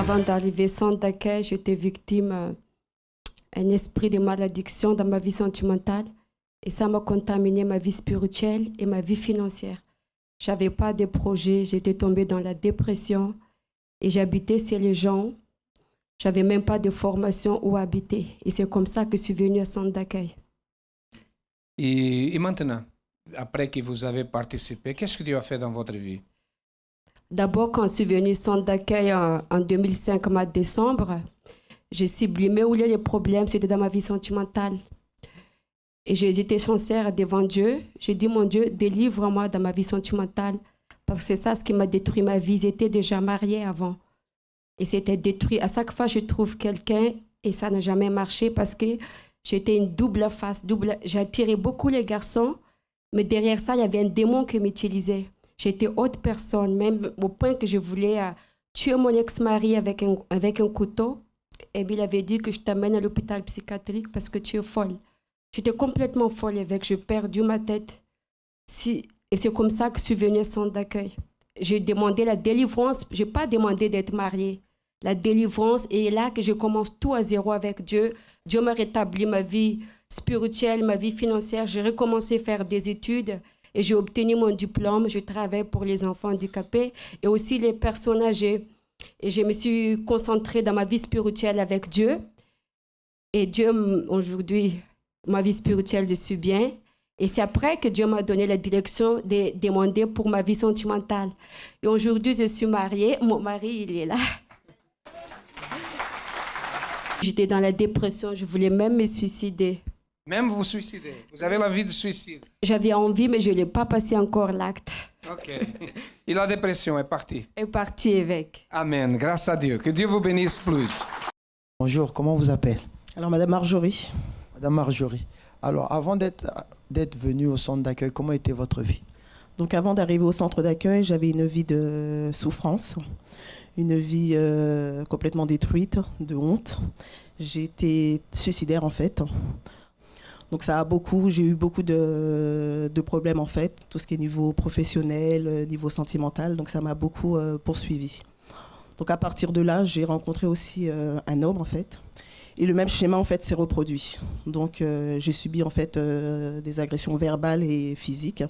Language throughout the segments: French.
Avant d'arriver au centre d'accueil, j'étais victime d'un esprit de malédiction dans ma vie sentimentale. Et ça m'a contaminé ma vie spirituelle et ma vie financière. Je n'avais pas de projet, j'étais tombée dans la dépression et j'habitais chez les gens. Je n'avais même pas de formation où habiter. Et c'est comme ça que je suis venue au centre d'accueil. Et maintenant, après que vous avez participé, qu'est-ce que Dieu a fait dans votre vie? D'abord, quand je suis venue au centre d'accueil en 2005, mois de décembre, j'ai sublimé où il y a les problèmes, c'était dans ma vie sentimentale. Et j'étais sincère devant Dieu. J'ai dit, mon Dieu, délivre-moi dans ma vie sentimentale. Parce que c'est ça ce qui m'a détruit ma vie. J'étais déjà mariée avant. Et c'était détruit. À chaque fois, je trouve quelqu'un et ça n'a jamais marché parce que j'étais une double face. J'attirais beaucoup les garçons, mais derrière ça, il y avait un démon qui m'utilisait. J'étais autre personne, même au point que je voulais tuer mon ex-mari avec un couteau. Et puis il avait dit que je t'amène à l'hôpital psychiatrique parce que tu es folle. J'étais complètement folle avec, j'ai perdu ma tête. Et c'est comme ça que je suis venue au centre d'accueil. J'ai demandé la délivrance, je n'ai pas demandé d'être mariée. La délivrance, et là que je commence tout à zéro avec Dieu. Dieu m'a rétabli ma vie spirituelle, ma vie financière. J'ai recommencé à faire des études et j'ai obtenu mon diplôme. Je travaille pour les enfants handicapés et aussi les personnes âgées. Et je me suis concentrée dans ma vie spirituelle avec Dieu. Et Dieu, aujourd'hui, ma vie spirituelle, je suis bien. Et c'est après que Dieu m'a donné la direction de demander pour ma vie sentimentale. Et aujourd'hui, je suis mariée. Mon mari, il est là. J'étais dans la dépression. Je voulais même me suicider. Même vous suicider? Vous avez l'envie de suicide? J'avais envie, mais je n'ai pas passé encore l'acte. OK. Et la dépression est partie? Est partie avec. Amen. Grâce à Dieu. Que Dieu vous bénisse plus. Bonjour, comment on vous appelle? Alors, Madame Marjorie. Madame Marjorie. Alors, avant d'être venue au centre d'accueil, comment était votre vie? Donc, avant d'arriver au centre d'accueil, j'avais une vie de souffrance, une vie complètement détruite, de honte. J'ai été suicidaire, en fait. Donc, j'ai eu beaucoup de problèmes, en fait, tout ce qui est niveau professionnel, niveau sentimental. Donc, ça m'a beaucoup poursuivi. Donc, à partir de là, j'ai rencontré aussi un homme, en fait. Et le même schéma, en fait, s'est reproduit. Donc, j'ai subi, en fait, des agressions verbales et physiques.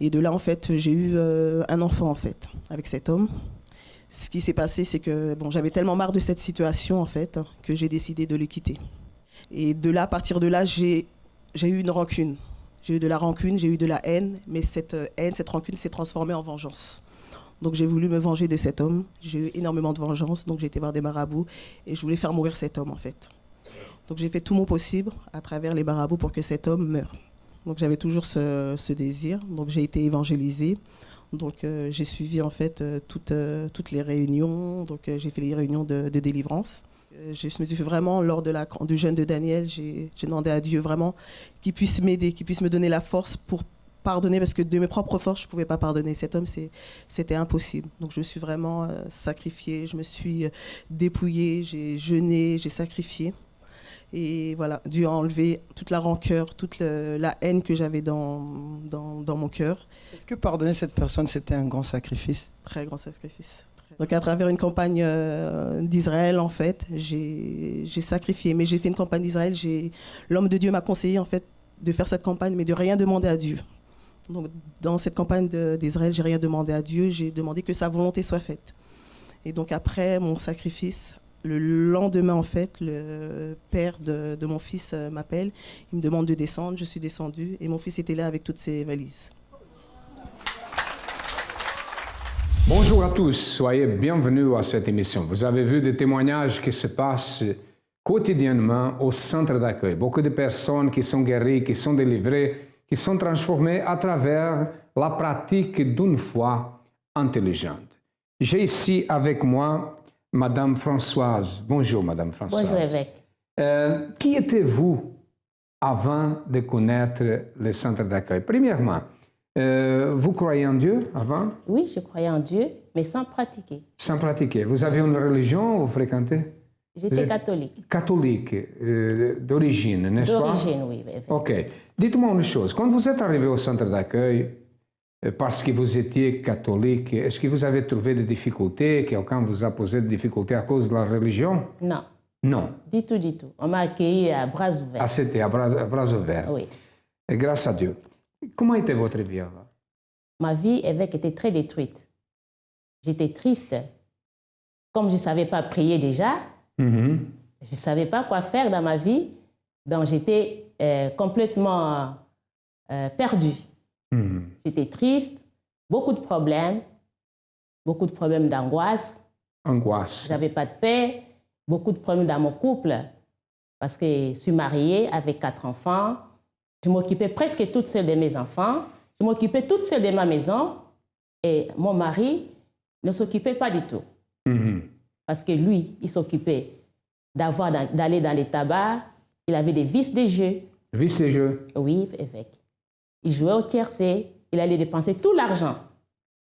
Et de là, en fait, j'ai eu un enfant, en fait, avec cet homme. Ce qui s'est passé, c'est que j'avais tellement marre de cette situation, en fait, que j'ai décidé de le quitter. Et de là, à partir de là, j'ai eu une rancune. J'ai eu de la rancune, j'ai eu de la haine, mais cette rancune s'est transformée en vengeance. Donc j'ai voulu me venger de cet homme. J'ai eu énormément de vengeance, donc j'ai été voir des marabouts et je voulais faire mourir cet homme en fait. Donc j'ai fait tout mon possible à travers les marabouts pour que cet homme meure. Donc j'avais toujours ce désir, donc j'ai été évangélisée. Donc j'ai suivi en fait toutes les réunions, donc j'ai fait les réunions de délivrance. Je me suis fait vraiment, lors du jeûne de Daniel, j'ai demandé à Dieu vraiment qu'il puisse m'aider, qu'il puisse me donner la force pour pardonner, parce que de mes propres forces, je ne pouvais pas pardonner. Cet homme, c'était impossible. Donc je me suis vraiment sacrifiée, je me suis dépouillée, j'ai jeûné, j'ai sacrifié. Et voilà, Dieu a enlevé toute la rancœur, toute la haine que j'avais dans mon cœur. Est-ce que pardonner cette personne, c'était un grand sacrifice? Très grand sacrifice. Donc à travers une campagne d'Israël, en fait, j'ai sacrifié. Mais j'ai fait une campagne d'Israël, l'homme de Dieu m'a conseillé, en fait, de faire cette campagne, mais de rien demander à Dieu. Donc, dans cette campagne d'Israël, j'ai rien demandé à Dieu, j'ai demandé que sa volonté soit faite. Et donc après mon sacrifice, le lendemain en fait, le père de mon fils m'appelle, il me demande de descendre, je suis descendue et mon fils était là avec toutes ses valises. Bonjour à tous, soyez bienvenus à cette émission. Vous avez vu des témoignages qui se passent quotidiennement au centre d'accueil. Beaucoup de personnes qui sont guéries, qui sont délivrées, qui sont transformés à travers la pratique d'une foi intelligente. J'ai ici avec moi Madame Françoise. Bonjour Madame Françoise. Bonjour évêque. Qui étiez-vous avant de connaître le centre d'accueil? Premièrement, vous croyez en Dieu avant? Oui, je croyais en Dieu, mais sans pratiquer. Sans pratiquer. Vous avez une religion, vous fréquentez? J'étais catholique. Catholique, d'origine, n'est-ce pas? D'origine, oui. Évêque. Ok. Dites-moi une chose. Quand vous êtes arrivé au centre d'accueil, parce que vous étiez catholique. Est-ce que vous avez trouvé des difficultés? Quelqu'un vous a posé des difficultés à cause de la religion? Non, Non. du tout, du tout. On m'a accueilli à bras ouverts. Ah, c'était à bras ouverts. Oui. Et grâce à Dieu. Comment était votre vie avant? Ma vie avec était très détruite. J'étais triste. Comme je ne savais pas prier déjà, Mhm. je ne savais pas quoi faire dans ma vie, donc j'étais complètement perdue. Mhm. J'étais triste, beaucoup de problèmes d'angoisse. Angoisse. Je n'avais pas de paix, beaucoup de problèmes dans mon couple, parce que je suis mariée avec 4 enfants. Je m'occupais presque toute seule de mes enfants. Je m'occupais toute seule de ma maison. Et mon mari ne s'occupait pas du tout. Mhm. Parce que lui, il s'occupait d'aller dans les tabacs. Il avait des vices de jeu. Vice de jeu. Oui, avec. Il jouait au tiercé. Il allait dépenser tout l'argent.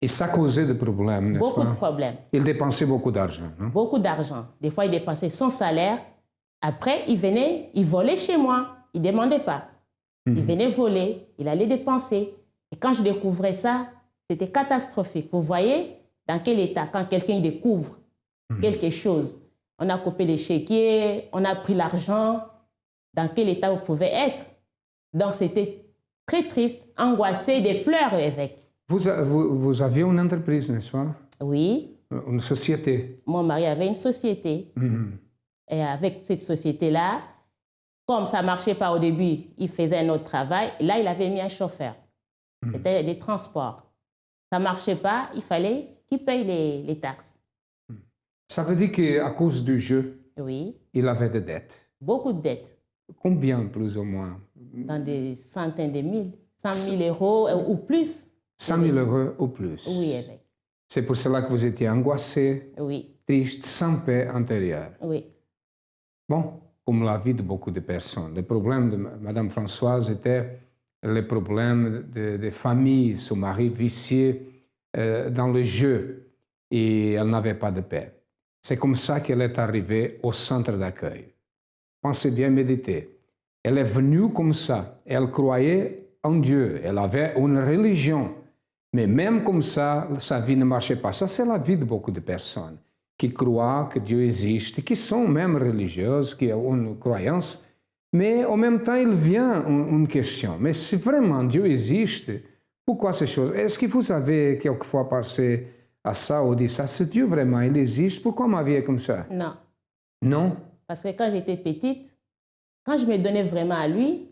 Et ça causait des problèmes, n'est-ce Beaucoup de pas? problèmes. Il dépensait beaucoup d'argent, non? Beaucoup d'argent. Des fois, il dépensait son salaire. Après, il venait, il volait chez moi. Il ne demandait pas. Il venait voler, il allait dépenser. Et quand je découvrais ça, c'était catastrophique. Vous voyez dans quel état, quand quelqu'un découvre quelque chose, on a coupé les chéquiers, on a pris l'argent, dans quel état vous pouvez être. Donc, c'était très triste, angoissé, des pleurs avec. Vous aviez une entreprise, n'est-ce pas? Oui, Une société. mon mari avait une société. Mhm. Et avec cette société-là, comme ça ne marchait pas au début, il faisait un autre travail. Et là, il avait mis un chauffeur. C'était des transports. Ça ne marchait pas, il fallait qu'il paye les taxes. Ça veut dire qu'à cause du jeu, Oui, il avait des dettes. beaucoup de dettes, Combien, plus ou moins? dans des centaines de mille, 100 000 euros ou plus. 100 000 euros ou plus. Oui, avec. C'est pour cela que vous étiez angoissé, Oui, triste, sans paix intérieure. oui, Bon, comme la vie de beaucoup de personnes. Le problème de Mme Françoise était le problème de famille, son mari vicié dans le jeu et elle n'avait pas de paix. C'est comme ça qu'elle est arrivée au centre d'accueil. Pensez bien, méditez. Elle est venue comme ça. Elle croyait en Dieu. Elle avait une religion. Mais même comme ça, sa vie ne marchait pas. Ça, c'est la vie de beaucoup de personnes qui croient que Dieu existe, qui sont même religieuses, qui ont une croyance. Mais en même temps, il vient une question. Mais si vraiment Dieu existe, pourquoi ces choses? Est-ce que vous avez quelquefois pensé à ça ou dit ça? Si Dieu vraiment, il existe, pourquoi ma vie est comme ça? non. Non? Parce que quand j'étais petite, quand je me donnais vraiment à lui,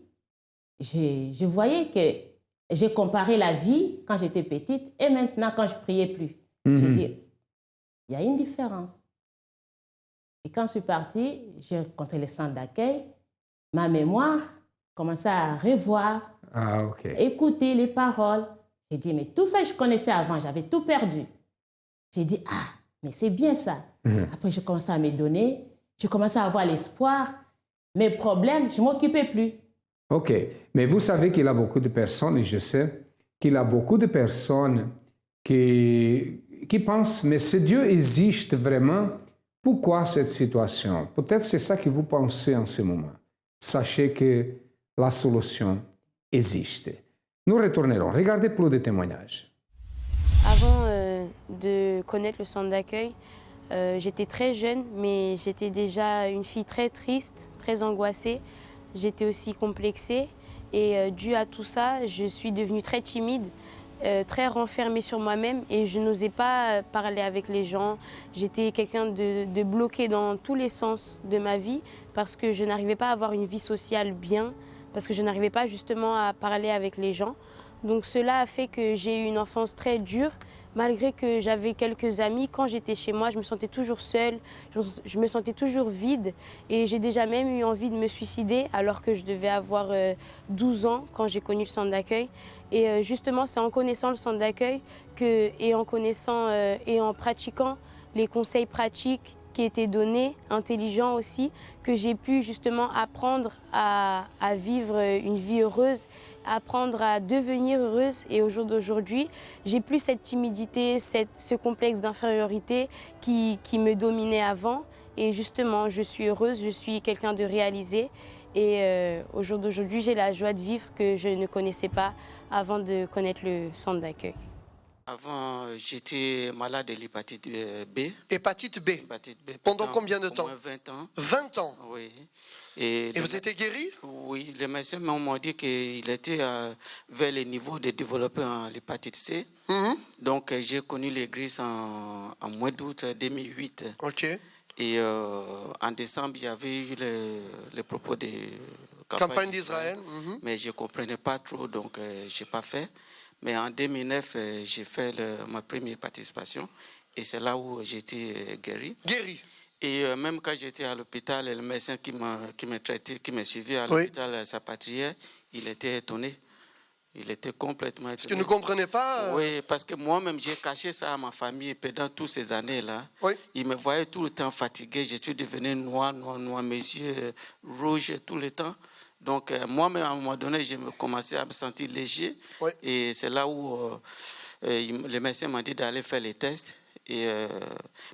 je voyais que j'ai comparé la vie quand j'étais petite et maintenant quand je priais plus. J'ai dit, il y a une différence. Et quand je suis partie, j'ai rencontré le centre d'accueil, ma mémoire commençait à revoir, Ah, ok. écouter les paroles. J'ai dit, mais tout ça, je connaissais avant, j'avais tout perdu. J'ai dit, ah, mais c'est bien ça. Après, je commençais à me donner, je commençais à avoir l'espoir. Mes problèmes, je ne m'occupais plus. Ok, mais vous savez qu'il y a beaucoup de personnes, et je sais qu'il y a beaucoup de personnes qui pensent, mais si Dieu existe vraiment, pourquoi cette situation? Peut-être c'est ça que vous pensez en ce moment. Sachez que la solution existe. Nous retournerons. Regardez plus de témoignages. Avant de connaître le centre d'accueil, j'étais très jeune, mais j'étais déjà une fille très triste, très angoissée. J'étais aussi complexée et dû à tout ça, je suis devenue très timide, très renfermée sur moi-même et je n'osais pas parler avec les gens. J'étais quelqu'un de bloqué dans tous les sens de ma vie parce que je n'arrivais pas à avoir une vie sociale bien, parce que je n'arrivais pas justement à parler avec les gens. Donc cela a fait que j'ai eu une enfance très dure. Malgré que j'avais quelques amis, quand j'étais chez moi, je me sentais toujours seule, je me sentais toujours vide. Et j'ai déjà même eu envie de me suicider alors que je devais avoir 12 ans quand j'ai connu le centre d'accueil. Et justement, c'est en connaissant le centre d'accueil et en connaissant et en pratiquant les conseils pratiques qui étaient donnés, intelligents aussi, que j'ai pu justement apprendre à vivre une vie heureuse, apprendre à devenir heureuse. Et au jour d'aujourd'hui, j'ai plus cette timidité, ce complexe d'infériorité qui me dominait avant. Et justement, je suis heureuse, je suis quelqu'un de réalisé. Et au jour d'aujourd'hui, j'ai la joie de vivre que je ne connaissais pas avant de connaître le centre d'accueil. Avant, j'étais malade de l'hépatite B. Hépatite B. Hépatite B. Pendant combien de temps? Au moins 20 ans. 20 ans. Oui. Et vous étiez guéri? Oui, les médecins m'ont dit qu'il était vers le niveau de développer l'hépatite C. Donc, j'ai connu l'église en mois d'août 2008. Ok. Et en décembre, il y avait eu les propos de campagne d'Israël. Mais je ne comprenais pas trop, donc je n'ai pas fait. Mais en 2009, j'ai fait ma première participation et c'est là où j'étais guéri. Guéri. Et même quand j'étais à l'hôpital, le médecin qui m'a traité, qui m'a suivi à l'hôpital Sapatière, il était étonné. Il était complètement étonné. Parce que ne comprenez pas Oui, parce que moi-même, j'ai caché ça à ma famille pendant toutes ces années-là. Oui. Il me voyait tout le temps fatigué. Je suis devenu noir, mes yeux rouges tout le temps. Donc, moi-même, à un moment donné, je me commençais à me sentir léger. Oui. Et c'est là où le médecin m'a dit d'aller faire les tests. Et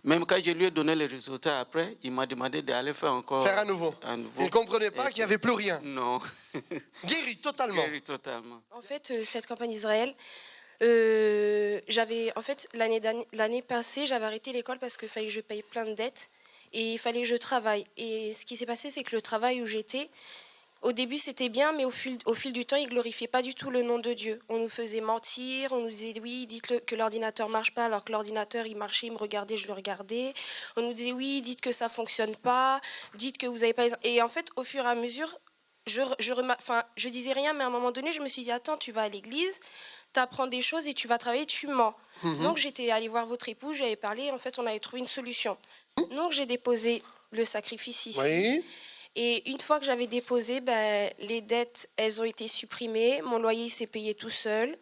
même quand je lui ai donné les résultats après, il m'a demandé d'aller faire encore... Faire à nouveau. Il ne comprenait pas qu'il n'y avait plus rien. Non. Guéri totalement. Guéri totalement. En fait, cette campagne d'Israël, l'année passée, j'avais arrêté l'école parce qu'il fallait que je paye plein de dettes. Et il fallait que je travaille. Et ce qui s'est passé, c'est que le travail où j'étais... Au début, c'était bien, mais au fil du temps, ils ne glorifiaient pas du tout le nom de Dieu. On nous faisait mentir, on nous disait oui, dites que l'ordinateur ne marche pas, alors que l'ordinateur, il marchait, il me regardait, je le regardais. On nous disait oui, dites que ça ne fonctionne pas, dites que vous n'avez pas... Et en fait, au fur et à mesure, je disais rien, mais à un moment donné, je me suis dit, attends, tu vas à l'église, tu apprends des choses et tu vas travailler, tu mens. Donc, j'étais allée voir votre époux, j'avais parlé, en fait, on avait trouvé une solution. Donc, j'ai déposé le sacrifice ici. Oui. Et une fois que j'avais déposé, les dettes, elles ont été supprimées. Mon loyer s'est payé tout seul.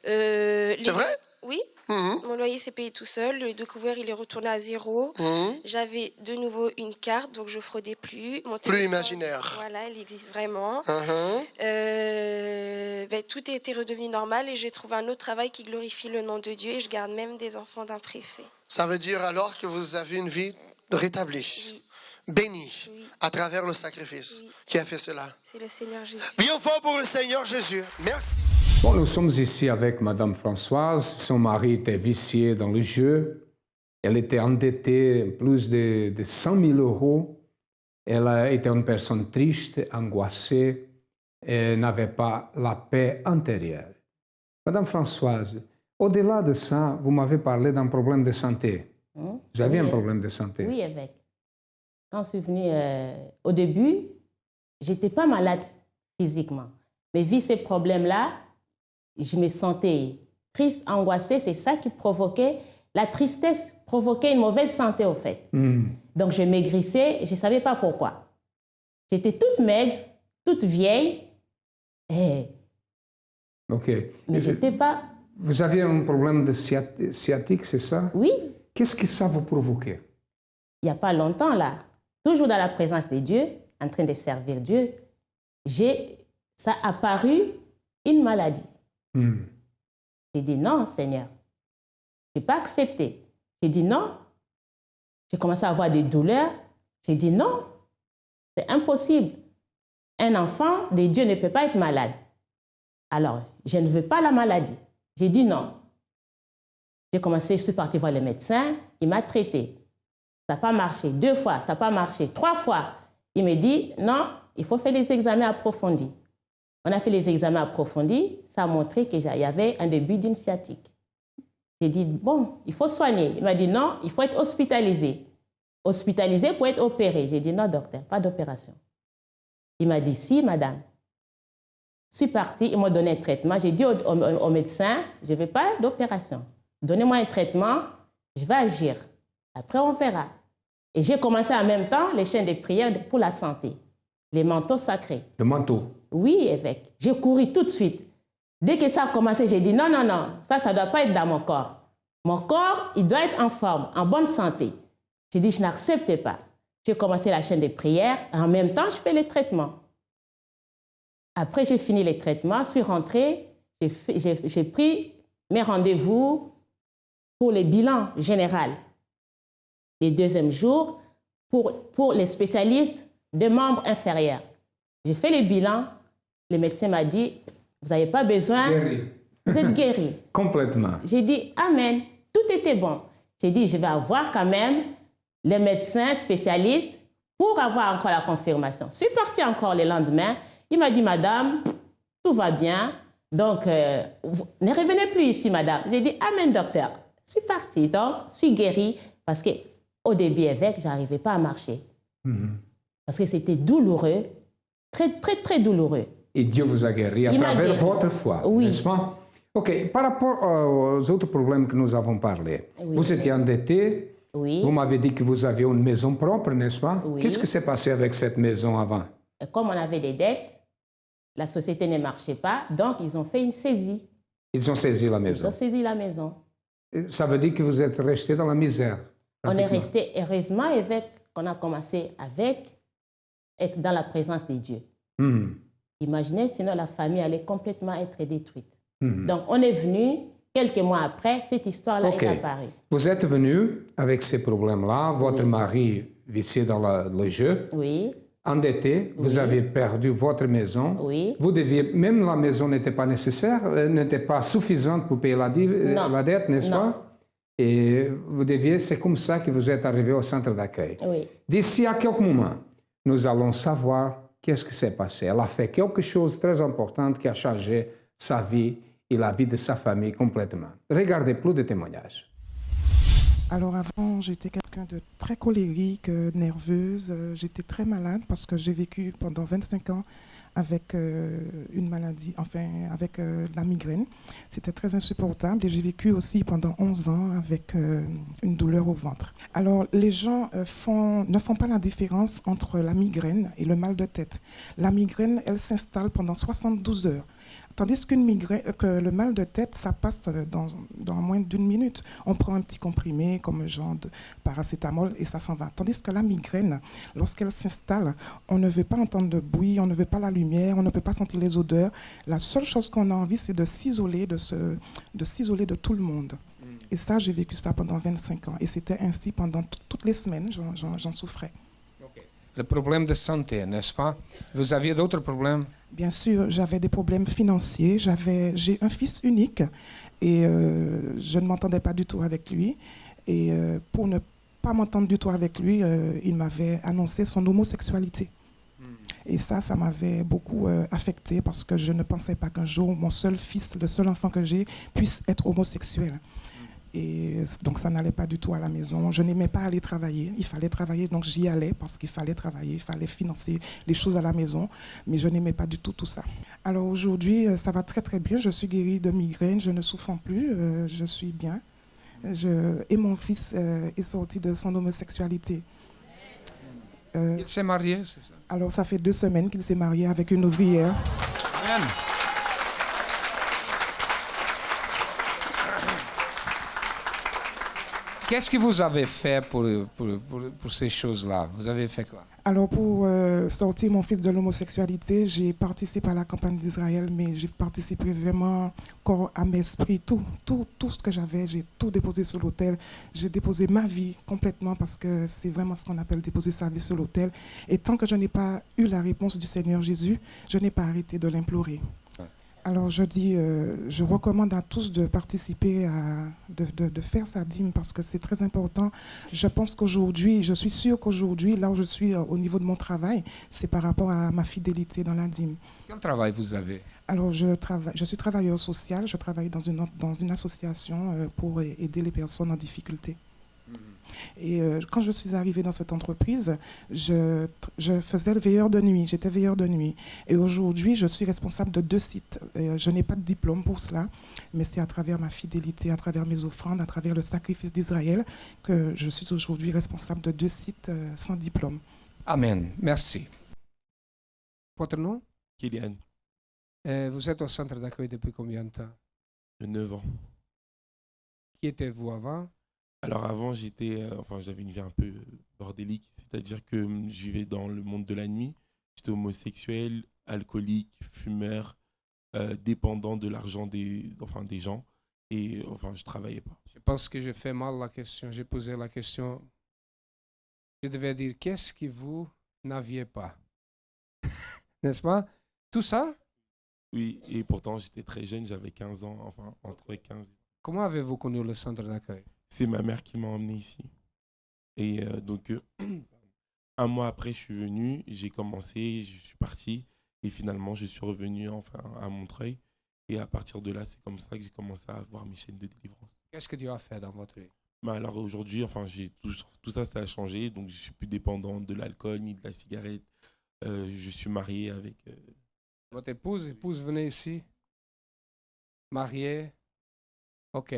C'est vrai? Oui. Mon loyer s'est payé tout seul. Le découvert, il est retourné à 0. J'avais de nouveau une carte, donc je fraudais plus. Mon téléphone, imaginaire. Voilà, il existe vraiment. Tout était redevenu normal et j'ai trouvé un autre travail qui glorifie le nom de Dieu et je garde même des enfants d'un préfet. Ça veut dire alors que vous avez une vie rétablie. Oui. Béni à travers le sacrifice qui a fait cela. C'est le Seigneur Jésus. Bien fort pour le Seigneur Jésus. Merci. Bon, nous sommes ici avec Madame Françoise. Son mari était vicié dans le jeu. Elle était endettée plus de 100 000 euros. Elle était une personne triste, angoissée et n'avait pas la paix intérieure. Madame Françoise, au-delà de ça, vous m'avez parlé d'un problème de santé. Vous avez un problème de santé? Oui, évêque. Quand je suis venue, au début, je n'étais pas malade physiquement. Mais vu ces problèmes-là, je me sentais triste, angoissée. C'est ça qui provoquait, la tristesse provoquait une mauvaise santé, au fait. Donc, je maigrissais et je ne savais pas pourquoi. J'étais toute maigre, toute vieille. OK. Mais je n'étais pas... Vous aviez un problème de sciatique, c'est ça? Oui. Qu'est-ce que ça vous provoquait? Il n'y a pas longtemps, là, toujours dans la présence de Dieu, en train de servir Dieu, ça a apparu une maladie. J'ai dit non, Seigneur. Je n'ai pas accepté. J'ai dit non. J'ai commencé à avoir des douleurs. J'ai dit non. C'est impossible. Un enfant de Dieu ne peut pas être malade. Alors, je ne veux pas la maladie. J'ai dit non. J'ai commencé, je suis partie voir le médecin. Il m'a traité. Ça n'a pas marché 2 fois, ça n'a pas marché 3 fois. Il me dit, non, il faut faire des examens approfondis. On a fait les examens approfondis, ça a montré qu'il y avait un début d'une sciatique. J'ai dit, bon, il faut soigner. Il m'a dit, non, il faut être hospitalisé. Hospitalisé pour être opéré. J'ai dit, non, docteur, pas d'opération. Il m'a dit, si, madame. Je suis partie, il m'a donné un traitement. J'ai dit au médecin, je ne veux pas d'opération. Donnez-moi un traitement, je vais agir. Après, on verra. Et j'ai commencé en même temps les chaînes de prière pour la santé, les manteaux sacrés. Le manteau? Oui, évêque. J'ai couru tout de suite. Dès que ça a commencé, j'ai dit non, non, non, ça ne doit pas être dans mon corps. Mon corps, il doit être en forme, en bonne santé. J'ai dit, je n'accepte pas. J'ai commencé la chaîne de prière et en même temps, je fais les traitements. Après, j'ai fini les traitements, je suis rentrée, j'ai pris mes rendez-vous pour le bilan général. Le deuxième jour, pour les spécialistes de membres inférieurs. J'ai fait le bilan. Le médecin m'a dit, vous n'avez pas besoin, vous êtes guéri. Complètement. J'ai dit, amen, tout était bon. J'ai dit, je vais avoir quand même les médecins spécialistes pour avoir encore la confirmation. Je suis partie encore le lendemain. Il m'a dit, madame, tout va bien. Donc, vous ne revenez plus ici, madame. J'ai dit, amen, docteur. Je suis partie. Donc, je suis guérie parce qu'au début avec, je n'arrivais pas à marcher. Parce que c'était douloureux, très, très, très douloureux. Et Dieu vous a guéri à travers votre foi, n'est-ce pas? OK. Par rapport aux autres problèmes que nous avons parlé, vous étiez endetté. Vous m'avez dit que vous aviez une maison propre, n'est-ce pas? Qu'est-ce qui s'est passé avec cette maison avant? Comme on avait des dettes, la société ne marchait pas, donc ils ont fait une saisie. Ils ont saisi la maison. Ils ont saisi la maison. Ça veut dire que vous êtes resté dans la misère. On est resté, heureusement, avec, qu'on a commencé avec être dans la présence de Dieu. Imaginez, sinon la famille allait complètement être détruite. Donc, on est venu, quelques mois après, cette histoire-là est apparue. Vous êtes venu avec ces problèmes-là, votre mari vicié dans le jeu, endetté, vous avez perdu votre maison, vous deviez, même la maison n'était pas nécessaire, n'était pas suffisante pour payer la dette, n'est-ce pas? Et vous deviez, c'est comme ça que vous êtes arrivé au centre d'accueil. D'ici à quelques moments, nous allons savoir qu'est-ce qui s'est passé. Elle a fait quelque chose de très important qui a changé sa vie et la vie de sa famille complètement. Regardez plus de témoignages. Alors avant, j'étais quelqu'un de très colérique, nerveuse. J'étais très malade parce que j'ai vécu pendant 25 ans avec une maladie, enfin avec la migraine. C'était très insupportable et j'ai vécu aussi pendant 11 ans avec une douleur au ventre. Alors les gens ne font pas la différence entre la migraine et le mal de tête. La migraine, elle s'installe pendant 72 heures. Tandis qu'une migraine, que le mal de tête, ça passe dans moins d'une minute. On prend un petit comprimé comme un genre de paracétamol et ça s'en va. Tandis que la migraine, lorsqu'elle s'installe, on ne veut pas entendre de bruit, on ne veut pas la lumière, on ne peut pas sentir les odeurs. La seule chose qu'on a envie, c'est de s'isoler de tout le monde. Et ça, j'ai vécu ça pendant 25 ans. Et c'était ainsi pendant toutes les semaines, j'en souffrais. Le problème de santé, n'est-ce pas? Vous aviez d'autres problèmes? Bien sûr, j'avais des problèmes financiers. J'ai un fils unique et je ne m'entendais pas du tout avec lui. Et pour ne pas m'entendre du tout avec lui, il m'avait annoncé son homosexualité. Et ça m'avait beaucoup affectée parce que je ne pensais pas qu'un jour, mon seul fils, le seul enfant que j'ai, puisse être homosexuel. Et donc, ça n'allait pas du tout à la maison. Je n'aimais pas aller travailler. Il fallait travailler, donc j'y allais parce qu'il fallait travailler, il fallait financer les choses à la maison. Mais je n'aimais pas du tout ça. Alors aujourd'hui, ça va très, très bien. Je suis guérie de migraine, je ne souffre plus, je suis bien. Et mon fils est sorti de son homosexualité. Il s'est marié, c'est ça? Alors, ça fait 2 semaines qu'il s'est marié avec une ouvrière. Amen. Qu'est-ce que vous avez fait pour ces choses-là? Vous avez fait quoi? Alors, pour sortir mon fils de l'homosexualité, j'ai participé à la campagne d'Israël, mais j'ai participé vraiment corps, âme, esprit, tout ce que j'avais, j'ai tout déposé sur l'autel. J'ai déposé ma vie complètement parce que c'est vraiment ce qu'on appelle déposer sa vie sur l'autel. Et tant que je n'ai pas eu la réponse du Seigneur Jésus, je n'ai pas arrêté de l'implorer. Alors je dis, je recommande à tous de participer, de faire sa dîme parce que c'est très important. Je pense qu'aujourd'hui, je suis sûre qu'aujourd'hui, là où je suis au niveau de mon travail, c'est par rapport à ma fidélité dans la dîme. Quel travail vous avez? Alors je suis travailleur social, je travaille dans une association pour aider les personnes en difficulté. Et quand je suis arrivée dans cette entreprise, je faisais le veilleur de nuit, j'étais veilleur de nuit. Et aujourd'hui, je suis responsable de 2 sites. Je n'ai pas de diplôme pour cela, mais c'est à travers ma fidélité, à travers mes offrandes, à travers le sacrifice d'Israël que je suis aujourd'hui responsable de 2 sites sans diplôme. Amen. Merci. Votre nom? Kylian. Vous êtes au centre d'accueil depuis combien de temps? 9 ans. Qui étiez-vous avant? Alors avant, j'avais une vie un peu bordélique, c'est-à-dire que je vivais dans le monde de la nuit. J'étais homosexuel, alcoolique, fumeur, dépendant de l'argent des gens. Et je travaillais pas. Je pense que j'ai fait mal la question. J'ai posé la question je devais dire qu'est-ce que vous n'aviez pas. N'est-ce pas? Tout ça? Oui, et pourtant j'étais très jeune, j'avais 15 ans, enfin entre 15 et... Comment avez-vous connu le centre d'accueil? C'est ma mère qui m'a emmené ici. Et un mois après, je suis venu, j'ai commencé, je suis parti. Et finalement, je suis revenu enfin, à Montreuil. Et à partir de là, c'est comme ça que j'ai commencé à avoir mes chaînes de délivrance. Qu'est-ce que Dieu a fait dans votre vie? Alors aujourd'hui, enfin, tout ça, ça a changé. Donc, je ne suis plus dépendant de l'alcool ni de la cigarette. Je suis marié avec... Votre épouse venez ici? Mariée? OK.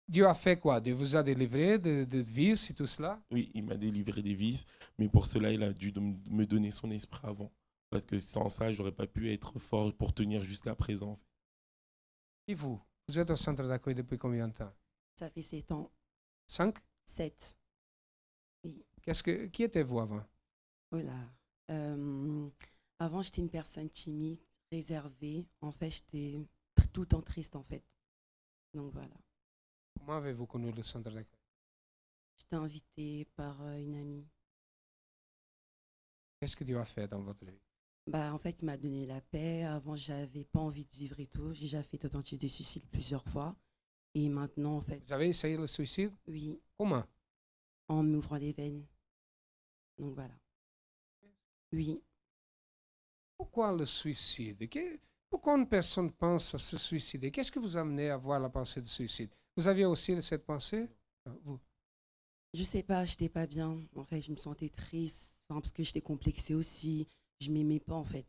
Dieu a fait quoi? Dieu vous a délivré de vices et tout cela? Oui, il m'a délivré des vices, mais pour cela, il a dû me donner son esprit avant. Parce que sans ça, je n'aurais pas pu être fort pour tenir jusqu'à présent. Et vous? Vous êtes au centre d'accueil depuis combien de temps? Ça fait 7 ans. 5? 7. Oui. Qui étiez-vous avant? Voilà. Avant, j'étais une personne timide, réservée. En fait, j'étais tout le temps triste, en fait. Donc, voilà. Comment avez-vous connu le centre d'accueil? J'étais invitée par une amie. Qu'est-ce que Dieu a fait dans votre vie? En fait, il m'a donné la paix. Avant, j'avais pas envie de vivre et tout. J'ai déjà fait tentative de suicide plusieurs fois. Et maintenant, en fait... Vous avez essayé le suicide? Oui. Comment? En m'ouvrant les veines. Donc, voilà. Oui. Pourquoi le suicide? Pourquoi une personne pense à se suicider? Qu'est-ce que vous a amené à avoir la pensée de suicide? Vous aviez aussi cette pensée? Vous? Je sais pas, j'étais pas bien. En fait, je me sentais triste parce que j'étais complexée aussi. Je m'aimais pas, en fait.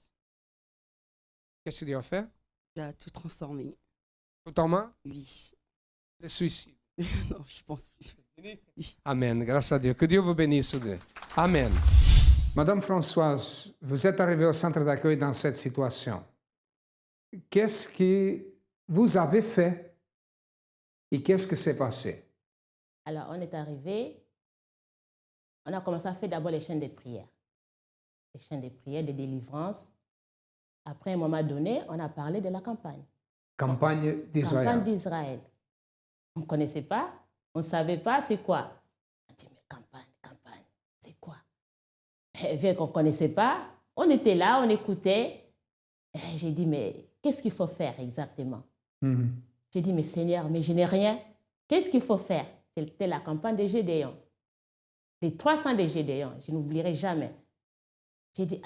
Qu'est-ce que Dieu a fait? Il a tout transformé. Totalement? Oui. Le suicide? Non, je pense plus. Amen. Grâce à Dieu. Que Dieu vous bénisse. Amen. Madame Françoise, vous êtes arrivée au centre d'accueil dans cette situation. Qu'est-ce que vous avez fait et qu'est-ce que s'est passé? Alors, on est arrivé, on a commencé à faire d'abord les chaînes de prière. Les chaînes de prière, de délivrance. Après, à un moment donné, on a parlé de la campagne. Campagne d'Israël. Campagne d'Israël. On ne connaissait pas, on ne savait pas c'est quoi. On dit, mais campagne, c'est quoi? Vu qu'on ne connaissait pas, on était là, on écoutait. J'ai dit, mais qu'est-ce qu'il faut faire exactement? J'ai dit, mais Seigneur, mais je n'ai rien. Qu'est-ce qu'il faut faire? C'était la campagne de Gédéon. Les 300 de Gédéon, je n'oublierai jamais. J'ai dit,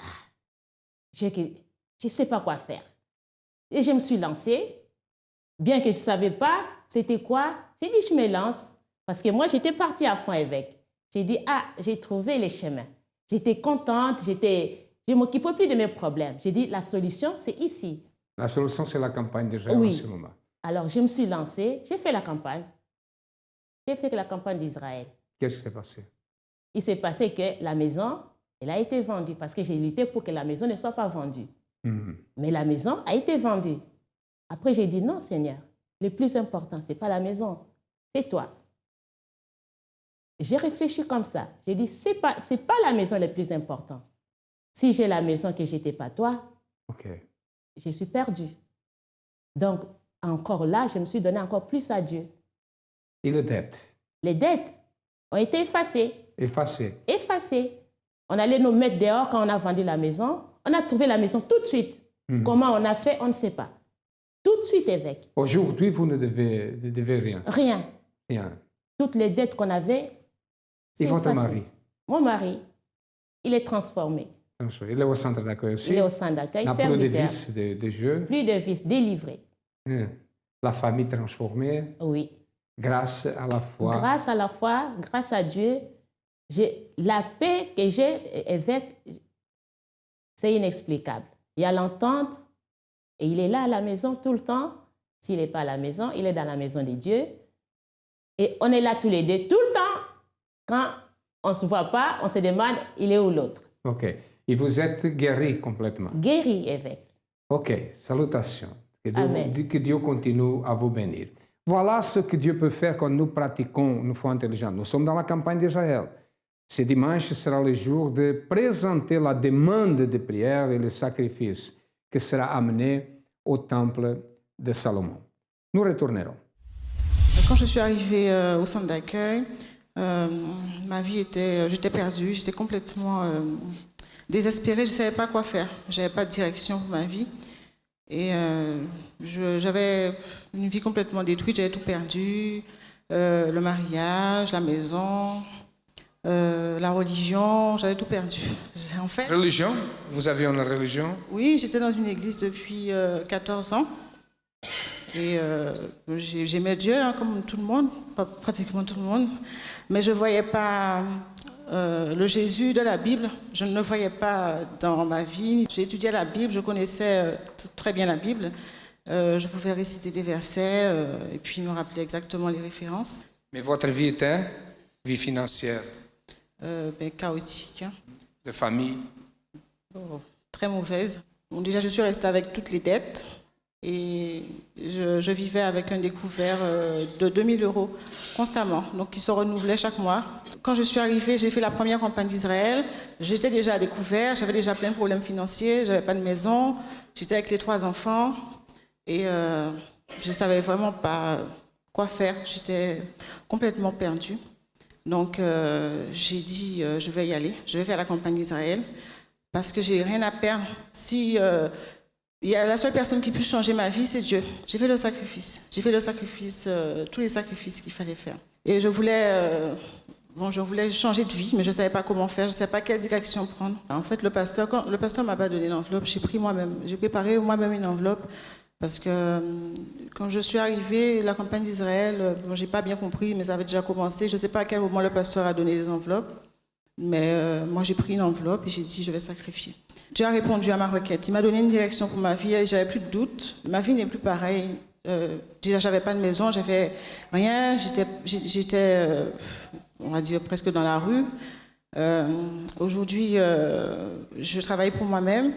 je ne sais pas quoi faire. Et je me suis lancée. Bien que je ne savais pas c'était quoi, j'ai dit, je me lance. Parce que moi, j'étais partie à fond avec. J'ai dit, j'ai trouvé les chemins. J'étais contente, je ne m'occupais plus de mes problèmes. J'ai dit, la solution, c'est ici. La solution, c'est la campagne de Gédéon en ce moment. Alors, je me suis lancée, j'ai fait la campagne. J'ai fait la campagne d'Israël. Qu'est-ce qui s'est passé? Il s'est passé que la maison, elle a été vendue parce que j'ai lutté pour que la maison ne soit pas vendue. Mais la maison a été vendue. Après, j'ai dit, non, Seigneur, le plus important, ce n'est pas la maison, c'est toi. J'ai réfléchi comme ça. J'ai dit, ce n'est pas la maison le plus important. Si j'ai la maison que je n'étais pas toi, je suis perdue. Donc, encore là, je me suis donné encore plus à Dieu. Et les dettes? Les dettes ont été effacées. Effacées. On allait nous mettre dehors quand on a vendu la maison. On a trouvé la maison tout de suite. Comment on a fait, on ne sait pas. Tout de suite, évêque. Aujourd'hui, vous ne devez rien? Rien. Toutes les dettes qu'on avait, c'est effacé. Et votre mari? Mon mari, il est transformé. Il est au centre d'accueil aussi? Il est au centre d'accueil, serviteur. Plus de vices de jeu? Plus de vices, délivré. La famille transformée? Oui. Grâce à la foi? Grâce à la foi, grâce à Dieu, la paix que j'ai avec, c'est inexplicable. Il y a l'entente et il est là à la maison tout le temps. S'il n'est pas à la maison, il est dans la maison de Dieu. Et on est là tous les deux tout le temps. Quand on ne se voit pas, on se demande, il est où l'autre? OK. Et vous êtes guéri complètement? Guéri, évêque. OK. Salutations. Que Dieu continue à vous bénir. Voilà ce que Dieu peut faire quand nous pratiquons une foi intelligente. Nous sommes dans la campagne d'Israël. Ce dimanche sera le jour de présenter la demande de prière et le sacrifice qui sera amené au temple de Salomon. Nous retournerons. Quand je suis arrivée au centre d'accueil, Ma vie était... J'étais perdue, j'étais complètement désespérée, je ne savais pas quoi faire. Je n'avais pas de direction pour ma vie. Et j'avais une vie complètement détruite, j'avais tout perdu. Le mariage, la maison, la religion, j'avais tout perdu. En fait, Religion? Vous avez une religion? oui, j'étais dans une église depuis 14 ans. Et j'aimais Dieu, hein, comme tout le monde, pas pratiquement tout le monde. Mais je ne voyais pas le Jésus de la Bible. Je ne le voyais pas dans ma vie. J'ai étudié la Bible, je connaissais très bien la Bible. Je pouvais réciter des versets et puis me rappeler exactement les références. Mais votre vie était vie financière? Chaotique. Hein. De famille? Très mauvaise. Bon, déjà, je suis restée avec toutes les dettes et je vivais avec un découvert de 2000 € constamment, donc qui se renouvelait chaque mois. Quand je suis arrivée, j'ai fait la première campagne d'Israël. J'étais déjà à découvert, j'avais déjà plein de problèmes financiers, je n'avais pas de maison, j'étais avec les 3 enfants. Et je ne savais vraiment pas quoi faire. J'étais complètement perdue. Donc, j'ai dit, je vais y aller. Je vais faire la campagne d'Israël parce que je n'ai rien à perdre. Si il y a la seule personne qui puisse changer ma vie, c'est Dieu. J'ai fait le sacrifice. J'ai fait le sacrifice, tous les sacrifices qu'il fallait faire. Et je voulais changer de vie, mais je ne savais pas comment faire. Je ne savais pas quelle direction prendre. En fait, le pasteur ne m'a pas donné l'enveloppe. J'ai pris moi-même. J'ai préparé moi-même une enveloppe. Parce que quand je suis arrivée, la campagne d'Israël, je n'ai pas bien compris, mais ça avait déjà commencé. Je ne sais pas à quel moment le pasteur a donné les enveloppes, mais moi j'ai pris une enveloppe et j'ai dit je vais sacrifier. Dieu a répondu à ma requête. Il m'a donné une direction pour ma vie et j'avais plus de doute. Ma vie n'est plus pareille. Déjà, j'avais pas de maison, j'avais rien. J'étais, on va dire, presque dans la rue. Aujourd'hui, je travaille pour moi-même.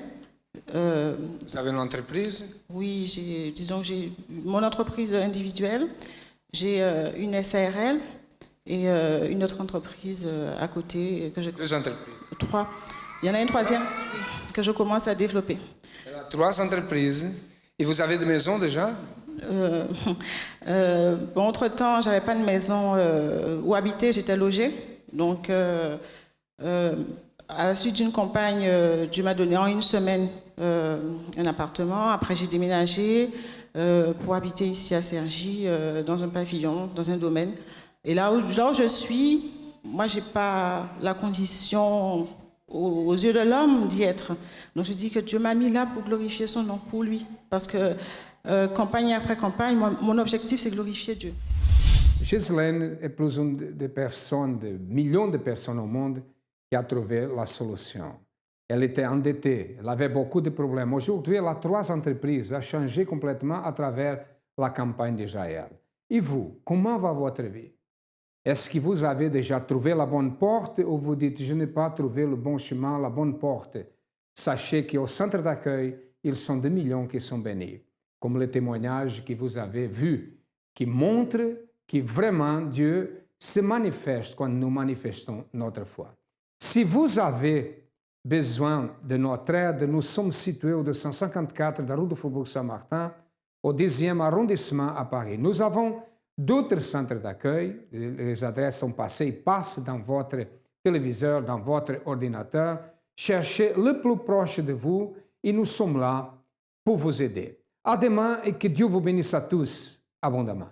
Vous avez une entreprise? Oui, j'ai mon entreprise individuelle, j'ai une SARL et une autre entreprise à côté. Deux entreprises? 3. Il y en a une troisième que je commence à développer. 3 entreprises. Et vous avez des maisons déjà? Entre-temps, je n'avais pas de maison où habiter, j'étais logée. Donc, à la suite d'une campagne, Dieu m'a donné en une semaine un appartement. Après, j'ai déménagé pour habiter ici à Cergy, dans un pavillon, dans un domaine. Et là où je suis, moi, je n'ai pas la condition aux yeux de l'homme d'y être. Donc, je dis que Dieu m'a mis là pour glorifier son nom, pour lui. Parce que campagne après campagne, mon objectif, c'est glorifier Dieu. Ghislaine est plus une des personnes, de millions de personnes au monde qui a trouvé la solution. Elle était endettée, elle avait beaucoup de problèmes. Aujourd'hui, elle a 3 entreprises, elle a changé complètement à travers la campagne d'Israël. Et vous, comment va votre vie? Est-ce que vous avez déjà trouvé la bonne porte ou vous dites, je n'ai pas trouvé le bon chemin, la bonne porte? Sachez qu'au centre d'accueil, ils sont des millions qui sont bénis, comme le témoignage que vous avez vu, qui montre que vraiment Dieu se manifeste quand nous manifestons notre foi. Si vous avez besoin de notre aide, nous sommes situés au 254 de la rue du Faubourg Saint-Martin, au 10e arrondissement à Paris. Nous avons d'autres centres d'accueil. Les adresses sont passées, passent dans votre téléviseur, dans votre ordinateur. Cherchez le plus proche de vous et nous sommes là pour vous aider. À demain et que Dieu vous bénisse à tous abondamment.